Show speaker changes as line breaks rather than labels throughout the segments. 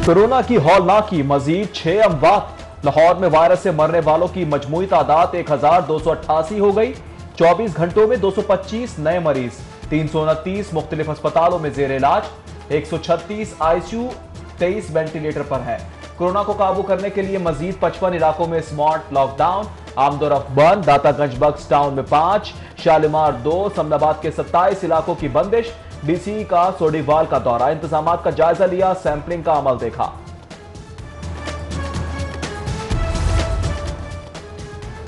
Corona की हौलनाकी, मजीद 6 अमवात। लाहौर में virus से मरने वालों की मजमूई तादाद 1288 हो गई। 24 घंटों में 225 नए मरीज, 329 मुख्तलिफ अस्पतालों में जेर इलाज, 136 आईसीयू, 23 वेंटिलेटर पर है। कोरोना को काबू करने के लिए मजीद 55 इलाकों में स्मार्ट लॉकडाउन। आमदोरफ्त बंद, दातागंज बक्स टाउन में 5, शालीमार 2, समनाबाद के 27 इलाकों की बंदिश। डीसी का सोडीवाल का दौरा, इंतजामात का जायजा लिया, सैंपलिंग का अमल देखा।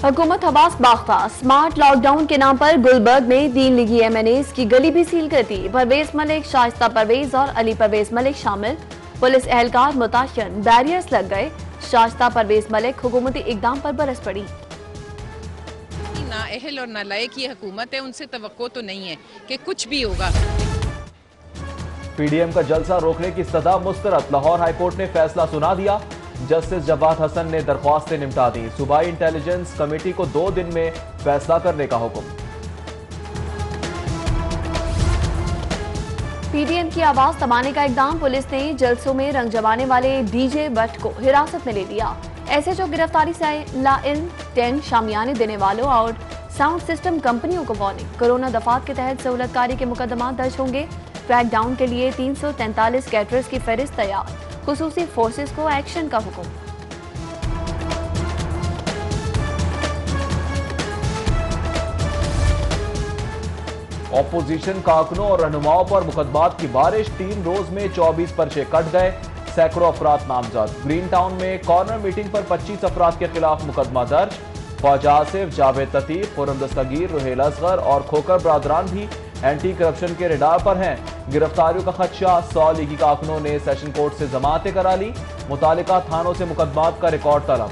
हुकूमत हवास बाख्ता, स्मार्ट लॉकडाउन के नाम पर गुलबर्ग में 3 लीगी MNAs की गली भी सील कर दी। परवेज मलिक, शाइस्ता परवेज और अली परवेज मलिक शामिल। पुलिस एहलकार मुताशन, बैरियर्स लग गए। शाइस्ता परवेज मलिक हुकूमती इकदाम पर बरस पड़ी।
नाअहल और नालायक ये हुकूमत है, उनसे तवक्को तो नहीं है कि कुछ भी होगा।
पीडीएम का जलसा रोकने की सदा मुस्तरद, लाहौर हाईकोर्ट ने फैसला सुना दिया। जस्टिस जवाद हसन ने दरख्वास्तें निपटा दी। सूबाई इंटेलिजेंस कमेटी को 2 दिन में फैसला करने का हुक्म।
पीडीएम की आवाज दबाने का इकदाम, पुलिस ने जलसों में रंग जमाने वाले डीजे भट्ट को हिरासत में ले लिया। एसएचओ गिरफ्तारी से लाइल 10 शामियाने देने वालों और साउंड सिस्टम कंपनियों को वार्निंग। कोरोना दफात के तहत सहूलतकारी के मुकदमा दर्ज होंगे। क्रैकडाउन के लिए 343 कैटरर्स की फहरिस्त तैयार। खुसूसी फोर्सेस को एक्शन का हुक्म।
ऑपोजिशन कारकुनों और रहनुमाओं पर मुकदमात की बारिश, 3 रोज में 24 पर्चे कट गए, सैकड़ों अफराद नामजद। ग्रीन टाउन में कॉर्नर मीटिंग पर 25 अफराद के खिलाफ मुकदमा दर्ज। ख्वाजा आसिफ, जावेद ततीफ, खुर्रम दस्तगीर, रुहेल असगर और खोकर बरादरान भी एंटी करप्शन के रडार पर हैं। गिरफ्तारियों का खदशा, 100 लीगी कारकुनों ने सेशन कोर्ट से जमानतें करा ली। मुतालिका थानों से मुकदमात का रिकॉर्ड तलब।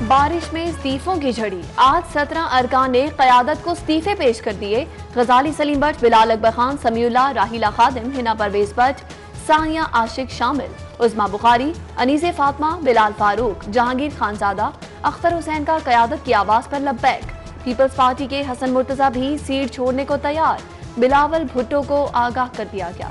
बारिश में इस्तीफों की झड़ी, आज 17 अरकान ने क़यादत को इस्तीफे पेश कर दिए। गजाली सलीम भट्ट, बिलाल अकबर खान, समीउल्लाह, राहिला खादिम, हिना परवेज भट्ट, साहिया आशिक शामिल। उस्मा बुखारी, अनीसे फातिमा, बिलाल फारूक, जहांगीर खानजादा, अख्तर हुसैन का क़यादत की आवाज पर लब्बैक। पीपल्स पार्टी के हसन मुर्तजा भी सीट छोड़ने को तैयार। बिलावल भुट्टो को आगाह कर दिया गया।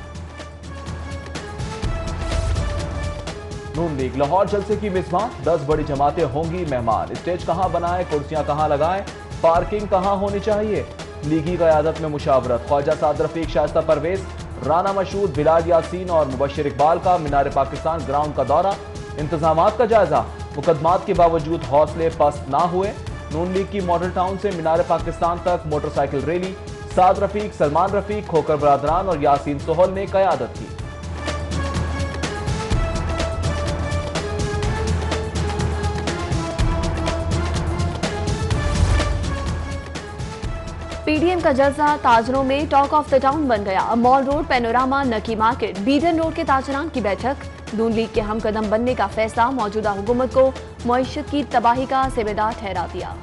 नून लीग लाहौर जलसे की मिसबाह, 10 बड़ी जमातें होंगी मेहमान। स्टेज कहां बनाएं, कुर्सियां कहां लगाएं, पार्किंग कहां होनी चाहिए। लीगी क़यादत में मुशावरत, ख्वाजा साद रफीक, शाइस्ता परवेज, राना मशहूद, बिलाल यासीन और मुबश्शिर इकबाल का मीनार पाकिस्तान ग्राउंड का दौरा। इंतजामात का जायजा, मुकदमात के बावजूद हौसले पस्त ना हुए। नून लीग की मॉडल टाउन से मीनार पाकिस्तान तक मोटरसाइकिल रैली। साद रफीक, सलमान रफीक, खोकर बरादरान और यासीन सोहल ने क़यादत की।
पीडीएम का जलसा ताजरों में टॉक ऑफ द टाउन बन गया। मॉल रोड, पैनोरामा, नकी मार्केट, बीडन रोड के ताजरान की बैठक। नून लीग के हमकदम बनने का फैसला, मौजूदा हुकूमत को मईशत की तबाही का जिम्मेदार ठहरा दिया।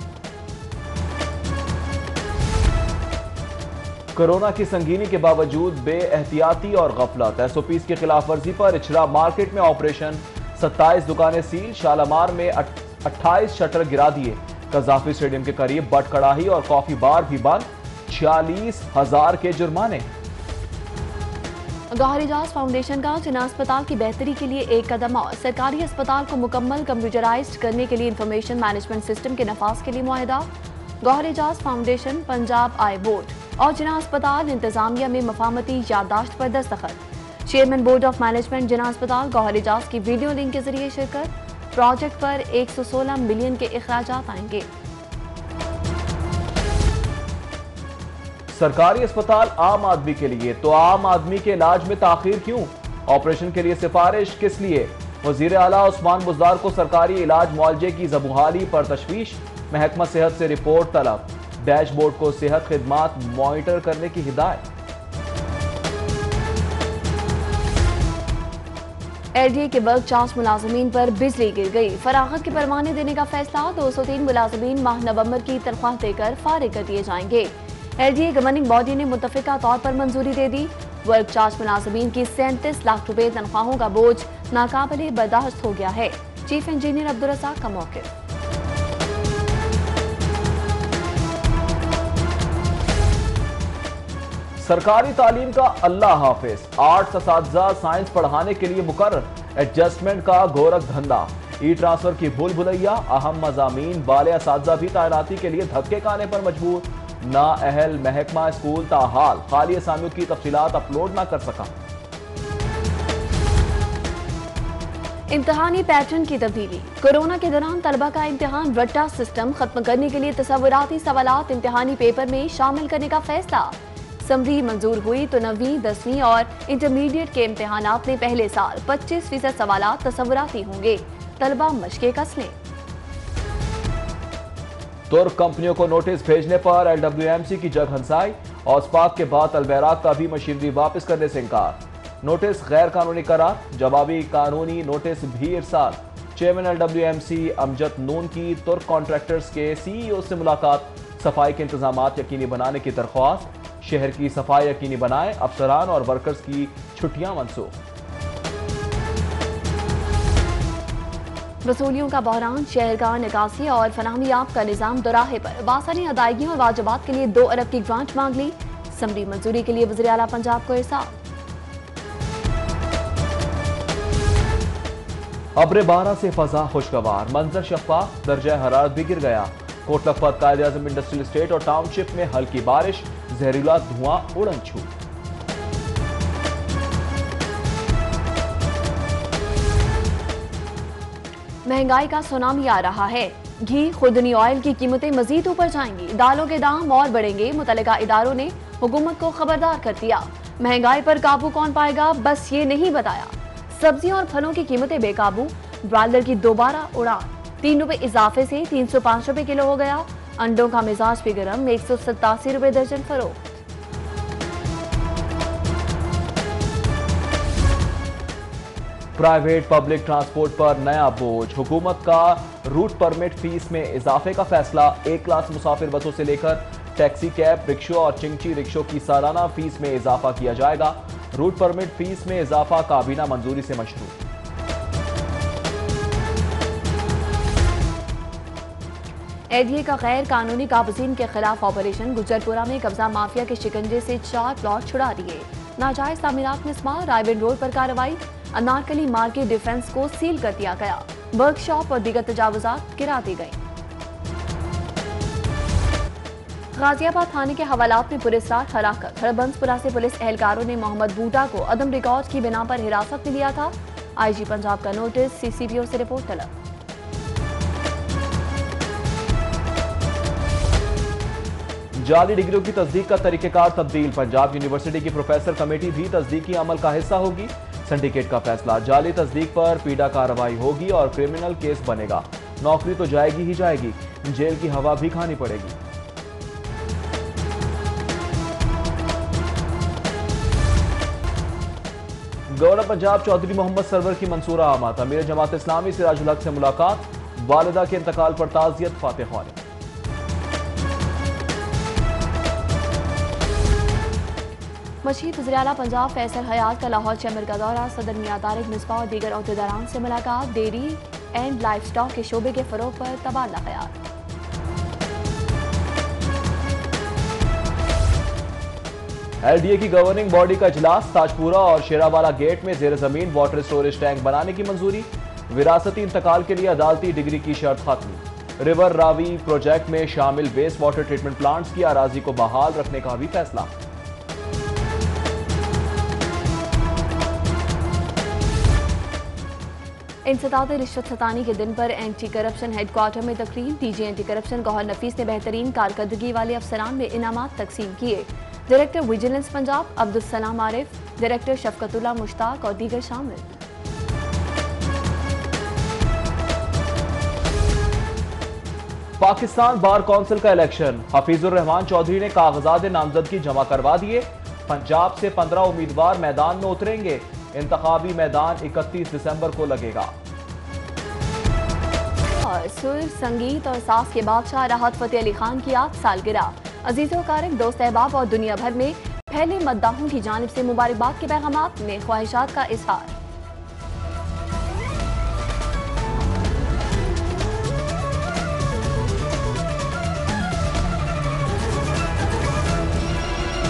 कोरोना की संगीनी के बावजूद बेएहतियाती और गफलत, एसओपीज की खिलाफ वर्जी पर इचरा मार्केट में ऑपरेशन। 27 दुकानें सील, शालामार में 28 शटर गिरा दिए। कजाफी स्टेडियम के करीब बट कड़ाही और कॉफी बार भी बंद। 46,000 के जुर्माने।
गौहर एजाज फाउंडेशन का जिना अस्पताल की बेहतरी के लिए एक कदम और, सरकारी अस्पताल को मुकम्मल कंप्यूटराइज्ड करने के लिए इंफॉर्मेशन मैनेजमेंट सिस्टम के नफाज के लिए मुआहदा। Gauhar Ejaz foundation, Punjab eye board और जिना अस्पताल इंतजामिया में मफाहमती याददाश्त पर दस्तखत। Chairman board of management Jinnah अस्पताल गौहर एजाज की वीडियो लिंक के जरिए शिरकत। प्रोजेक्ट पर 116 मिलियन के इखराजात आएंगे।
सरकारी अस्पताल आम आदमी के लिए, तो आम आदमी के इलाज में ताखीर क्यों? ऑपरेशन के लिए सिफारिश किस लिए? वजीर आला उस्मान बुज़दार को सरकारी इलाज मुआवजे की ज़बूहाली पर तशवीश। महकमा सेहत से रिपोर्ट तलब। डैशबोर्ड को सेहत खिदमात मॉनिटर करने की हिदायत।
एलडीए के वर्क चार्ज मुलाजमीन पर बिजली गिर गई। फरागत के परवाने देने का फैसला, 203 मुलाजमीन माह नवंबर की तनख्वाह देकर फारिग कर दिए जाएंगे। एलडीए गवर्निंग बॉडी ने मुत्तफिका तौर पर मंजूरी दे दी। वर्क चार्ज मुलाजमीन की 37 लाख रुपए तनख्वाहों का बोझ नाकाबिले बर्दाश्त हो गया है। चीफ इंजीनियर अब्दुल रज़ाक का मौक़िफ़।
सरकारी तालीम का अल्लाह हाफिज, आर्ट्स असातिज़ा साइंस पढ़ाने के लिए मुकर्रर, एडजस्टमेंट का गोरख धंधा, ई ट्रांसफर की भूल भुलैया, अहम मज़ामीन वाले असातिज़ा भी तैनाती के लिए धक्के खाने पर मजबूर, ना अहल महकमा स्कूल ताहाल खाली असामियों की तफसीलात अपलोड ना कर सका।
इम्तिहानी पैटर्न की तब्दीली, कोरोना के दौरान तलबा का इम्तिहान रट्टा सिस्टम खत्म करने के लिए तसव्वुराती सवालात इम्तिहानी पेपर में शामिल करने का फैसला। समरी मंजूर हुई तो 9वीं, 10वीं और इंटरमीडिएट के इम्तिहानात में पहले साल 25% सवालात तसव्वुराती होंगे। तलबा मशक़े कस लें।
तुर्क कंपनियों को नोटिस भेजने पर LWMC की जग हंसाई, औसपाक के बाद अलबैराक का भी मशीनरी वापस करने से इनकार। नोटिस गैर कानूनी करार, जवाबी कानूनी नोटिस भी इरसाल। चेयरमैन LWMC अमजद नून की तुर्क कॉन्ट्रैक्टर्स के CEO से मुलाकात, सफाई के इंतजामात यकीनी बनाने की दरख्वास्त, शहर की सफाई यकीनी बनाए, अफसरान और वर्कर्स की छुट्टियां मनसूख।
वसूलियों का बहरान, शहर का निकासी और फनाहमियाब का निजाम दोराहे पर, बासानी अदायगियों और वाजबात के लिए 2 अरब की ग्रांट मांग ली, समरी मंजूरी के लिए वज़ीर आला पंजाब को इरसाल।
अब्र 12 से फजा खुशगवार, मंजर शफाफ, दर्जा हरारत भी गिर गया। कोट लखपत कायदे आज़म इंडस्ट्रियल एस्टेट और टाउनशिप में हल्की बारिश, जहरीला धुआं उड़न छू।
महंगाई का सुनामी आ रहा है, घी, खुदनी ऑयल की कीमतें मजीद ऊपर जाएंगी, दालों के दाम और बढ़ेंगे। मुतल्लिका इदारों ने हुकूमत को खबरदार कर दिया। महंगाई पर काबू कौन पाएगा, बस ये नहीं बताया। सब्जियों और फलों की कीमतें बेकाबू, ब्रायलर की दोबारा उड़ान, 3 रुपए इजाफे से 305 रुपए किलो हो गया। अंडों का मिजाज भी गर्म, 187 रुपए दर्जन फरोख्त।
प्राइवेट पब्लिक ट्रांसपोर्ट पर नया बोझ, हुकूमत का रूट परमिट फीस में इजाफे का फैसला। 1 क्लास मुसाफिर बसों से लेकर टैक्सी, कैब, रिक्शों और चिंगची रिक्शों की सालाना फीस में इजाफा किया जाएगा। रूट परमिट फीस में इजाफा काबीना मंजूरी से मशरू।
एडीए का गैर कानूनी काबजीन के खिलाफ ऑपरेशन, गुजरपुरा में कब्जा माफिया के शिकंजे से 4 प्लॉट छुड़ा दिए। नाजायज तामीरात में इस्तेमाल, रायबेन रोड पर कार्रवाई, अनारकली मार्केट डिफेंस को सील कर दिया गया। वर्कशॉप और दीगर तजावुजात गिरा दी गई। गाजियाबाद थाने के हवालात में पुलिसरार हलाकत, हरबंसपुरा से पुलिस एहलकारों ने मोहम्मद बूटा को अदम रिकॉर्ड की बिना पर हिरासत में लिया था। IG पंजाब का नोटिस, CCBO से रिपोर्ट तलब।
जाली डिग्रियों की तस्दीक का तरीकेकार तब्दील, पंजाब यूनिवर्सिटी की प्रोफेसर कमेटी भी तस्दीकी अमल का हिस्सा होगी। सिंडिकेट का फैसला, जाली तस्दीक पर पीड़ा कार्रवाई होगी और क्रिमिनल केस बनेगा। नौकरी तो जाएगी ही जाएगी, जेल की हवा भी खानी पड़ेगी। गवर्नर पंजाब चौधरी मोहम्मद सरवर की मंसूरा आमद, अमीर जमात इस्लामी सिराजुल हक से मुलाकात, वालिदा के इंतकाल पर ताज़ियत फातिहानी।
मशीद वज़ीर आला पंजाब फैसल हयात का लाहौर चैम्बर का दौरा, सदर मियां तारिक मिसबा और दीगर अहदेदारान से मुलाकात, डेयरी एंड लाइफ स्टॉक के शोबे के फरोग पर तबादला ख्याल।
LDA की गवर्निंग बॉडी का इजलास, ताजपुरा और शेरावाला गेट में जेर जमीन वाटर स्टोरेज टैंक बनाने की मंजूरी। विरासती इंतकाल के लिए अदालती डिग्री की शर्त खत्म। रिवर रावी प्रोजेक्ट में शामिल वेस्ट वाटर ट्रीटमेंट प्लांट्स की अराजी को बहाल रखने का भी फैसला।
इंसदाद रिश्वत सतानी के दिन पर एंटी करप्शन हेडक्वार्टर में तकरीब, DG एंटी करप्शन गौहर नफीस ने बेहतरीन कारकर्दगी वाले अफसरान में इनामात तकसीम किए। Director vigilance Punjab Abdul Salam Arif, director शफकतुल्लाह Mushtaq और दीगर शामिल।
पाकिस्तान बार काउंसिल का इलेक्शन, हफीजुर रहमान चौधरी ने कागजात नामजदगी जमा करवा दिए। पंजाब से 15 उम्मीदवार मैदान में उतरेंगे। इंतखाबी मैदान 31 दिसंबर को लगेगा।
और सुर, संगीत और सास के बादशाह राहत फतेह अली खान की आज सालगिरह, अजीजों कारक, दोस्त अहबाब और दुनिया भर में फैले मद्दाहों की जानिब से मुबारकबाद के पैगामात में ख्वाहिशात का इजहार।